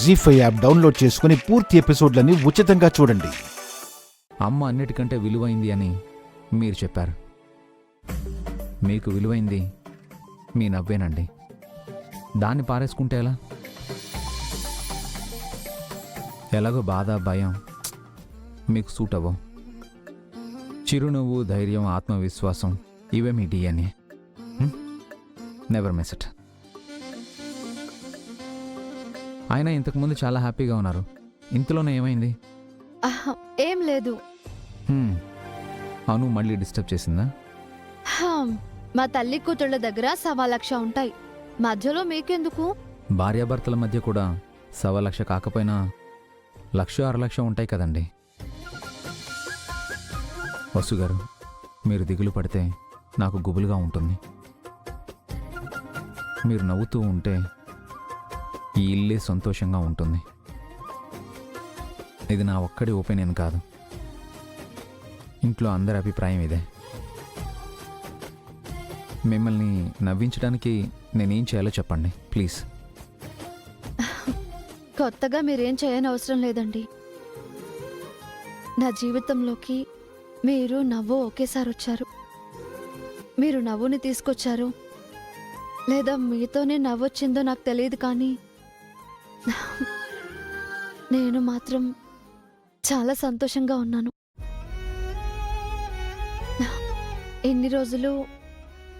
జీ5 app download చేసుకుని పూర్తి ఎపిసోడ్లని ఉచితంగా చూడండి. అమ్మ అన్నిటికంటే విలువైంది అని మీరు చెప్పారు. మీకు విలువైంది మీ నవ్వేనండి. దాన్ని పారేసుకుంటే ఎలా? ఎలాగో బాధ, భయం మీకు సూట్ అవ్వవు. చిరునవ్వు, ధైర్యం, ఆత్మవిశ్వాసం ఇవే మీ డిఎన్ఏ. Never miss it. ఆయన ఇంతకుముందు చాలా హ్యాపీగా ఉన్నారు. ఇంతలోనే ఏమైంది? ఏం లేదు. అను మళ్ళీ డిస్టర్బ్ చేసిందా? మా తల్లి కూతుళ్ళ దగ్గర 1,00,000 ఉంటాయి. మధ్యలో మీకెందుకు? భార్యాభర్తల మధ్య కూడా 1,00,000 కాకపోయినా 1,00,000-6,00,000 ఉంటాయి కదండి. వసుగారు, మీరు దిగులు పడితే నాకు గుబులుగా ఉంటుంది. మీరు నవ్వుతూ ఉంటే ఈ ఇల్లే సంతోషంగా ఉంటుంది. ఇది నా ఒక్కడి ఒపీనియన్ కాదు, ఇంట్లో అందరి అభిప్రాయం ఇదే. మిమ్మల్ని నవ్వించడానికి నేనేం చేయాలో చెప్పండి ప్లీజ్. కొత్తగా మీరేం చేయని అవసరం లేదండి. నా జీవితంలోకి మీరు నవ్వు ఒకేసారి వచ్చారు. మీరు నవ్వుని తీసుకొచ్చారు, లేదా మీతోనే నవ్వొచ్చిందో నాకు తెలియదు, కానీ నేను మాత్రం చాలా సంతోషంగా ఉన్నాను. ఇన్ని రోజులు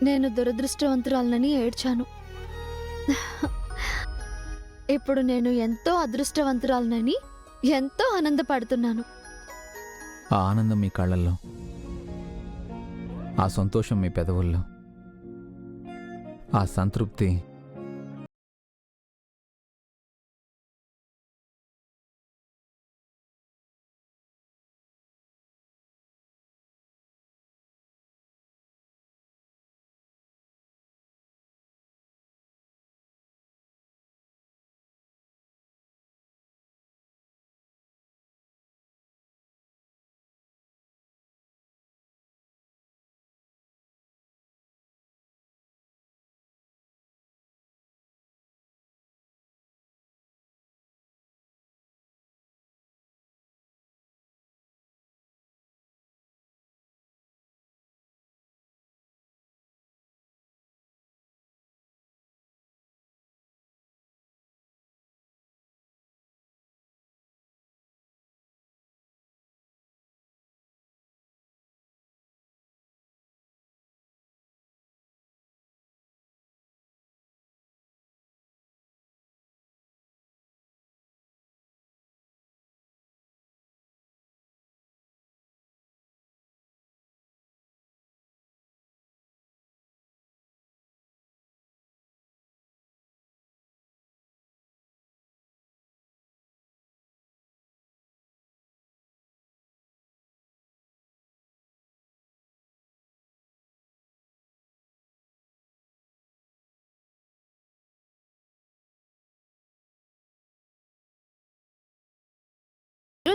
నేను దురదృష్టవంతురాలనని ఏడ్చాను. ఇప్పుడు నేను ఎంతో అదృష్టవంతురాలనని ఎంతో ఆనందపడుతున్నాను. ఆ ఆనందం మీ కళ్ళల్లో, ఆ సంతోషం మీ పెదవుల్లో, ఆ సంతృప్తి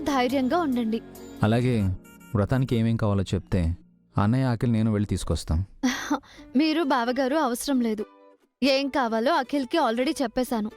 ధైర్యంగా ఉండండి. అలాగే వ్రతానికి ఏమేం కావాలో చెప్తే అన్నయ్య, అఖిల్, నేను వెళ్ళి తీసుకొస్తాం. మీరు బావగారు అవసరం లేదు. ఏం కావాలో అఖిల్కి ఆల్రెడీ చెప్పేశాను.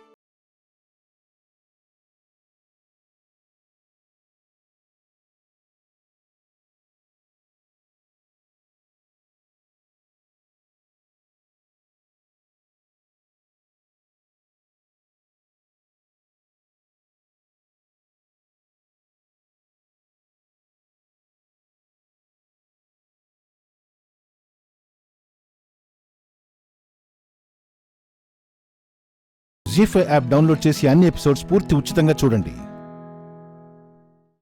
జీ5 యాప్ డౌన్లోడ్ చేసి అన్ని ఎపిసోడ్స్ పూర్తి ఉచితంగా చూడండి.